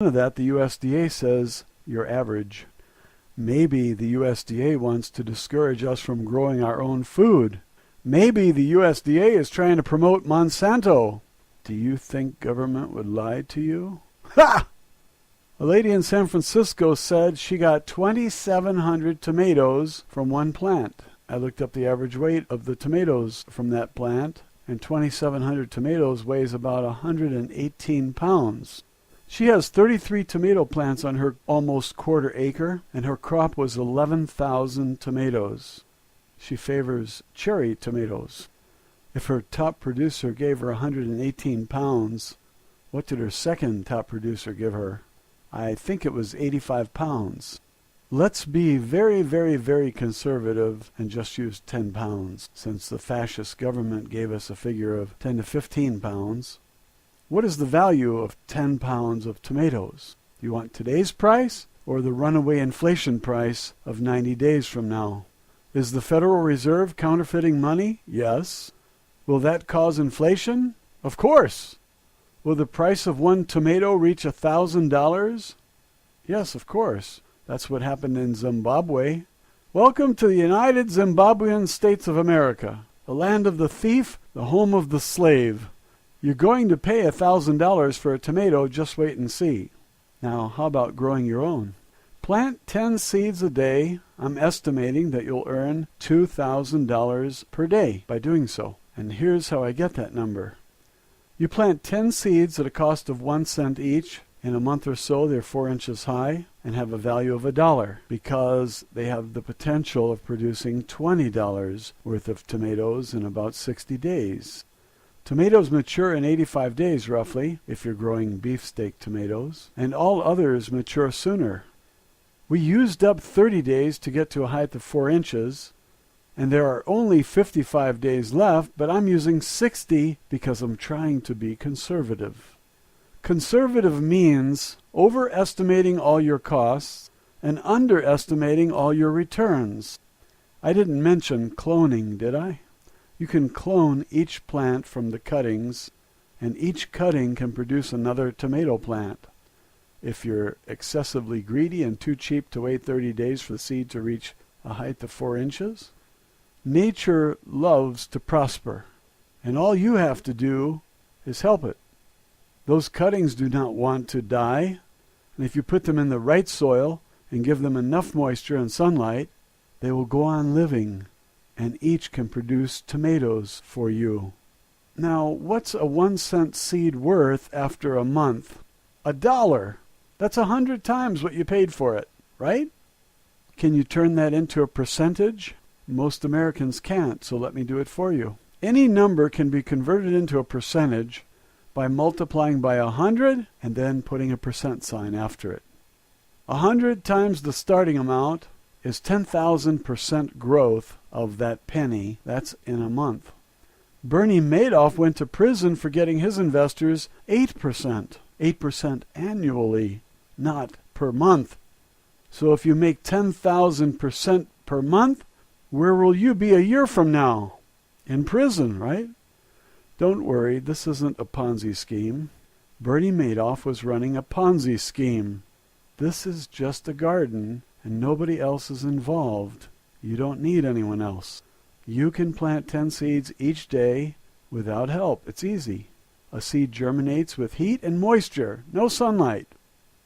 of that, the USDA says you're average. Maybe the USDA wants to discourage us from growing our own food. Maybe the USDA is trying to promote Monsanto. Do you think government would lie to you? Ha! A lady in San Francisco said she got 2,700 tomatoes from one plant. I looked up the average weight of the tomatoes from that plant, and 2,700 tomatoes weighs about 118 pounds. She has 33 tomato plants on her almost quarter acre, and her crop was 11,000 tomatoes. She favors cherry tomatoes. If her top producer gave her 118 pounds, what did her second top producer give her? I think it was 85 pounds. Let's be very, very, very conservative and just use 10 pounds, since the fascist government gave us a figure of 10 to 15 pounds. What is the value of 10 pounds of tomatoes? Do you want today's price or the runaway inflation price of 90 days from now? Is the Federal Reserve counterfeiting money? Yes. Will that cause inflation? Of course. Will the price of one tomato reach $1,000? Yes, of course. That's what happened in Zimbabwe. Welcome to the United Zimbabwean States of America, the land of the thief, the home of the slave. You're going to pay $1,000 for a tomato, just wait and see. Now, how about growing your own? Plant 10 seeds a day. I'm estimating that you'll earn $2,000 per day by doing so. And here's how I get that number. You plant 10 seeds at a cost of 1 cent each. In a month or so, they're 4 inches high and have a value of $1 because they have the potential of producing $20 worth of tomatoes in about 60 days. Tomatoes mature in 85 days roughly, if you're growing beefsteak tomatoes, and all others mature sooner. We used up 30 days to get to a height of 4 inches, and there are only 55 days left, but I'm using 60 because I'm trying to be conservative. Conservative means overestimating all your costs and underestimating all your returns. I didn't mention cloning, did I? You can clone each plant from the cuttings, and each cutting can produce another tomato plant. If you're excessively greedy and too cheap to wait 30 days for the seed to reach a height of 4 inches, nature loves to prosper, and all you have to do is help it. Those cuttings do not want to die, and if you put them in the right soil and give them enough moisture and sunlight, they will go on living, and each can produce tomatoes for you. Now, what's a 1 cent seed worth after a month? $1. That's 100 times what you paid for it, right? Can you turn that into a percentage? Most Americans can't, so let me do it for you. Any number can be converted into a percentage by multiplying by 100 and then putting a percent sign after it. 100 times the starting amount is 10,000% growth of that penny. That's in a month. Bernie Madoff went to prison for getting his investors 8%. 8% annually, not per month. So if you make 10,000% per month, where will you be a year from now? In prison, right? Don't worry, this isn't a Ponzi scheme. Bernie Madoff was running a Ponzi scheme. This is just a garden, and nobody else is involved. You don't need anyone else. You can plant 10 seeds each day without help. It's easy. A seed germinates with heat and moisture, no sunlight.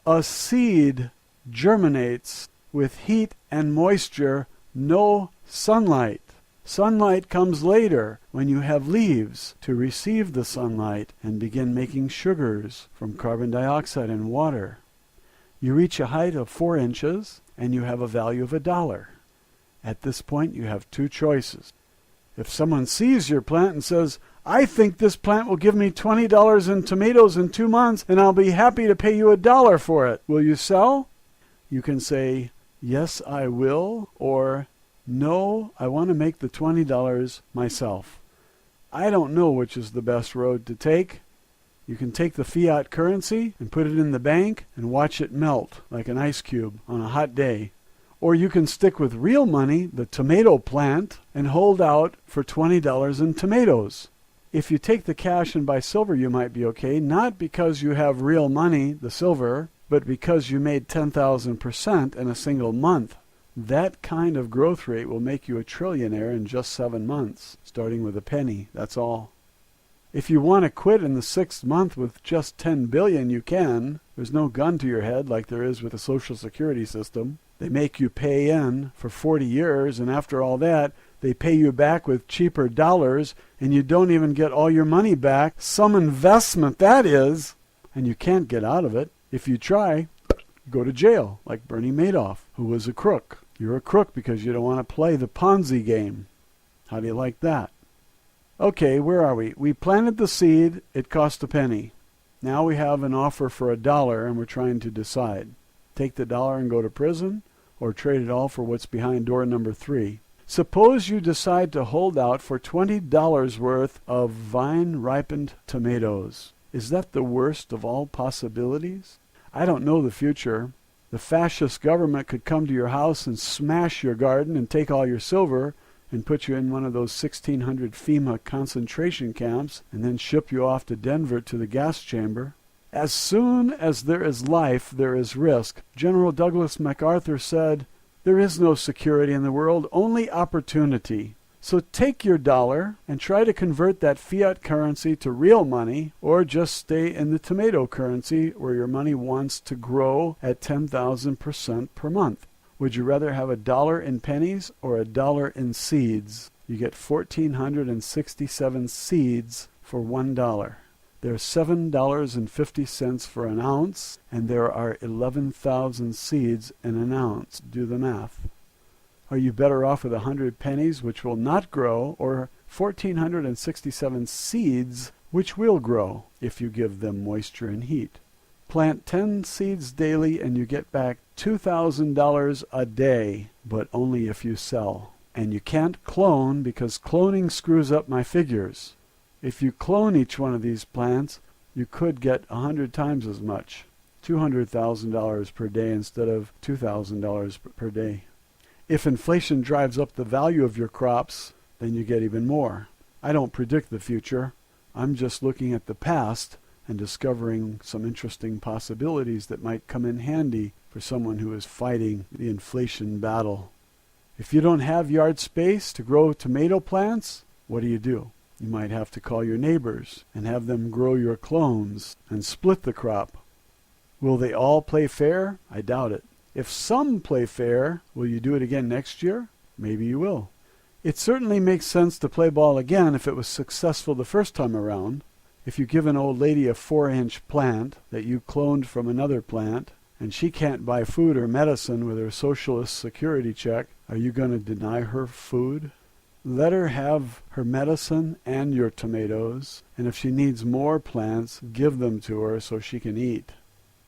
A seed germinates with heat and moisture, no sunlight. Sunlight comes later when you have leaves to receive the sunlight and begin making sugars from carbon dioxide and water. You reach a height of 4 inches and you have a value of $1. At this point you have two choices. If someone sees your plant and says, I think this plant will give me $20 in tomatoes in 2 months and I'll be happy to pay you $1 for it, will you sell? You can say, yes, I will, or no, I want to make the $20 myself. I don't know which is the best road to take. You can take the fiat currency and put it in the bank and watch it melt like an ice cube on a hot day. Or you can stick with real money, the tomato plant, and hold out for $20 in tomatoes. If you take the cash and buy silver, you might be okay, not because you have real money, the silver, but because you made 10,000% in a single month. That kind of growth rate will make you a trillionaire in just 7 months, starting with a penny, that's all. If you want to quit in the 6th month with just 10 billion, you can. There's no gun to your head like there is with the Social Security system. They make you pay in for 40 years, and after all that, they pay you back with cheaper dollars, and you don't even get all your money back. Some investment, that is, and you can't get out of it. If you try, go to jail, like Bernie Madoff, who was a crook. You're a crook because you don't want to play the Ponzi game. How do you like that? Okay, where are we? We planted the seed. It cost a penny. Now we have an offer for $1, and we're trying to decide. Take the dollar and go to prison, or trade it all for what's behind door number 3. Suppose you decide to hold out for $20 worth of vine-ripened tomatoes. Is that the worst of all possibilities? I don't know the future. The fascist government could come to your house and smash your garden and take all your silver and put you in one of those 1,600 FEMA concentration camps and then ship you off to Denver to the gas chamber. As soon as there is life, there is risk. General Douglas MacArthur said, "There is no security in the world, only opportunity." So take your dollar and try to convert that fiat currency to real money, or just stay in the tomato currency where your money wants to grow at 10,000% per month. Would you rather have $1 in pennies or $1 in seeds? You get 1,467 seeds for $1. There's $7.50 for an ounce, and there are 11,000 seeds in an ounce. Do the math. Are you better off with 100 pennies, which will not grow, or 1,467 seeds, which will grow if you give them moisture and heat? Plant 10 seeds daily and you get back $2,000 a day, but only if you sell. And you can't clone because cloning screws up my figures. If you clone each one of these plants, you could get 100 times as much, $200,000 per day instead of $2,000 per day. If inflation drives up the value of your crops, then you get even more. I don't predict the future. I'm just looking at the past and discovering some interesting possibilities that might come in handy for someone who is fighting the inflation battle. If you don't have yard space to grow tomato plants, what do? You might have to call your neighbors and have them grow your clones and split the crop. Will they all play fair? I doubt it. If some play fair, will you do it again next year? Maybe you will. It certainly makes sense to play ball again if it was successful the first time around. If you give an old lady a 4-inch plant that you cloned from another plant, and she can't buy food or medicine with her socialist security check, are you going to deny her food? Let her have her medicine and your tomatoes, and if she needs more plants, give them to her so she can eat.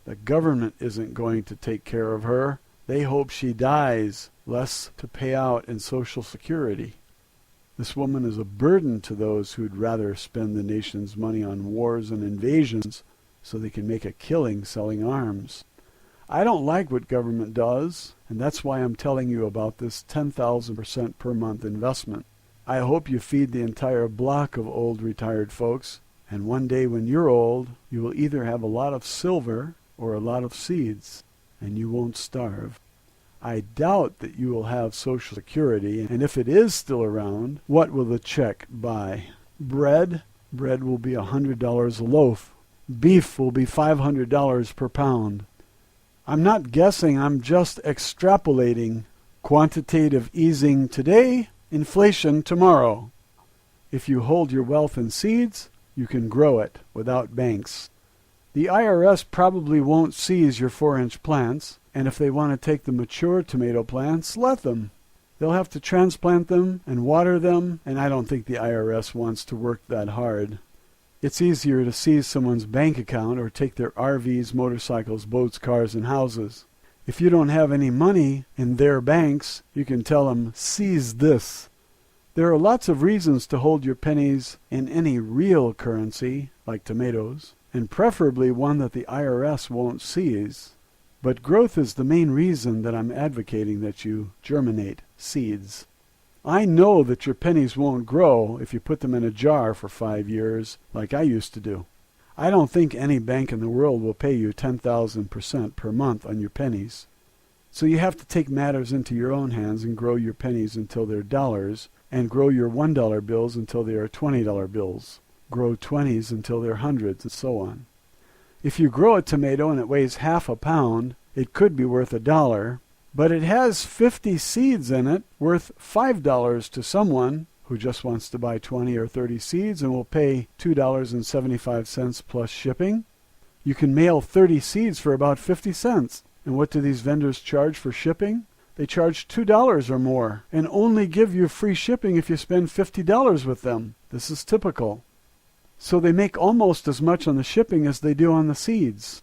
The government isn't going to take care of her. They hope she dies, less to pay out in Social Security. This woman is a burden to those who'd rather spend the nation's money on wars and invasions so they can make a killing selling arms. I don't like what government does, and that's why I'm telling you about this 10,000% per month investment. I hope you feed the entire block of old retired folks, and one day when you're old, you will either have a lot of silver or a lot of seeds, and you won't starve. I doubt that you will have Social Security, and if it is still around, what will the check buy? Bread? Bread will be $100 a loaf. Beef will be $500 per pound. I'm not guessing, I'm just extrapolating. Quantitative easing today, inflation tomorrow. If you hold your wealth in seeds, you can grow it without banks. The IRS probably won't seize your 4-inch plants, and if they want to take the mature tomato plants, let them. They'll have to transplant them and water them, and I don't think the IRS wants to work that hard. It's easier to seize someone's bank account or take their RVs, motorcycles, boats, cars, and houses. If you don't have any money in their banks, you can tell them, seize this. There are lots of reasons to hold your pennies in any real currency, like tomatoes, and preferably one that the IRS won't seize. But growth is the main reason that I'm advocating that you germinate seeds. I know that your pennies won't grow if you put them in a jar for 5 years, like I used to do. I don't think any bank in the world will pay you 10,000% per month on your pennies. So you have to take matters into your own hands and grow your pennies until they're dollars, and grow your $1 bills until they are $20 bills. Grow 20s until they're hundreds, and so on. If you grow a tomato and it weighs half a pound, it could be worth $1, but it has 50 seeds in it worth $5 to someone who just wants to buy 20 or 30 seeds and will pay $2.75 plus shipping. You can mail 30 seeds for about 50 cents. And what do these vendors charge for shipping? They charge $2 or more and only give you free shipping if you spend $50 with them. This is typical. So they make almost as much on the shipping as they do on the seeds.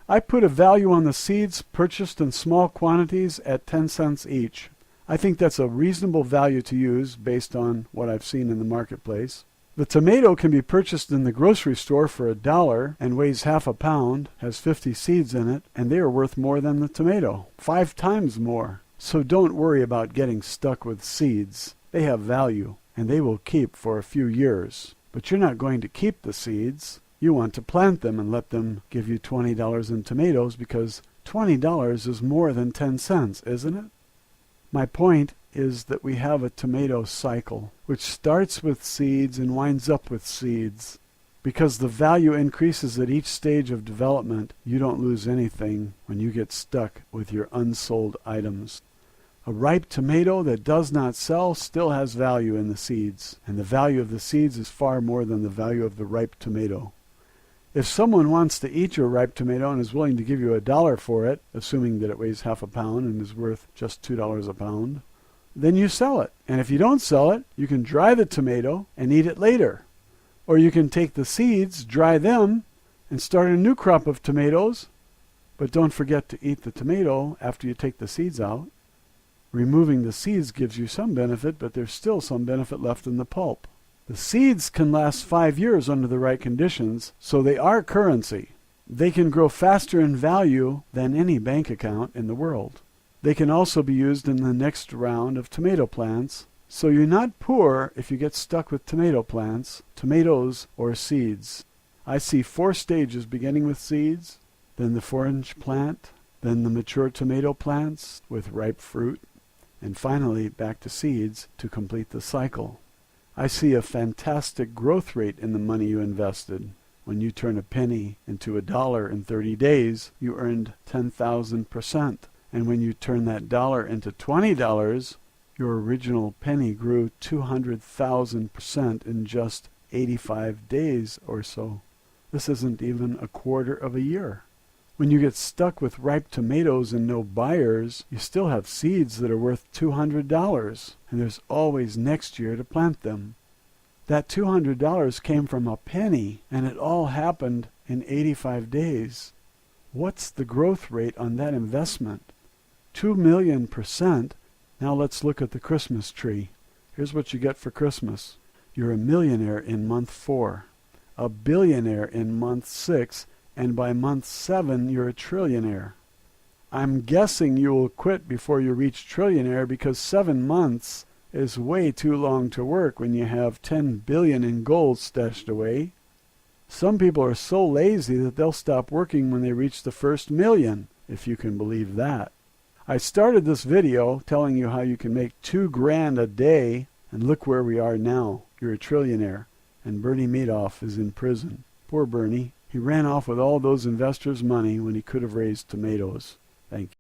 I put a value on the seeds purchased in small quantities at 10 cents each. I think that's a reasonable value to use based on what I've seen in the marketplace. The tomato can be purchased in the grocery store for $1 and weighs half a pound, has 50 seeds in it, and they are worth more than the tomato, 5 times more. So don't worry about getting stuck with seeds. They have value, and they will keep for a few years. But you're not going to keep the seeds. You want to plant them and let them give you $20 in tomatoes, because $20 is more than 10 cents, isn't it? My point is that we have a tomato cycle, which starts with seeds and winds up with seeds. Because the value increases at each stage of development, you don't lose anything when you get stuck with your unsold items. A ripe tomato that does not sell still has value in the seeds, and the value of the seeds is far more than the value of the ripe tomato. If someone wants to eat your ripe tomato and is willing to give you $1 for it, assuming that it weighs half a pound and is worth just $2 a pound, then you sell it. And if you don't sell it, you can dry the tomato and eat it later. Or you can take the seeds, dry them, and start a new crop of tomatoes. But don't forget to eat the tomato after you take the seeds out. Removing the seeds gives you some benefit, but there's still some benefit left in the pulp. The seeds can last 5 years under the right conditions, so they are currency. They can grow faster in value than any bank account in the world. They can also be used in the next round of tomato plants, so you're not poor if you get stuck with tomato plants, tomatoes, or seeds. I see 4 stages beginning with seeds, then the 4-inch plant, then the mature tomato plants with ripe fruit, and finally back to seeds to complete the cycle. I see a fantastic growth rate in the money you invested. When you turn a penny into $1 in 30 days, you earned 10,000%. And when you turn that dollar into $20, your original penny grew 200,000% in just 85 days or so. This isn't even a quarter of a year. When you get stuck with ripe tomatoes and no buyers, you still have seeds that are worth $200, and there's always next year to plant them. That $200 came from a penny, and it all happened in 85 days. What's the growth rate on that investment? 2,000,000%. Now let's look at the Christmas tree. Here's what you get for Christmas. You're a millionaire in month 4, a billionaire in month 6, and by month 7 you're a trillionaire. I'm guessing you will quit before you reach trillionaire, because 7 months is way too long to work when you have 10 billion in gold stashed away. Some people are so lazy that they'll stop working when they reach the first million, if you can believe that. I started this video telling you how you can make $2,000 a day, and look where we are now. You're a trillionaire, and Bernie Madoff is in prison. Poor Bernie. He ran off with all those investors' money when he could have raised tomatoes. Thank you.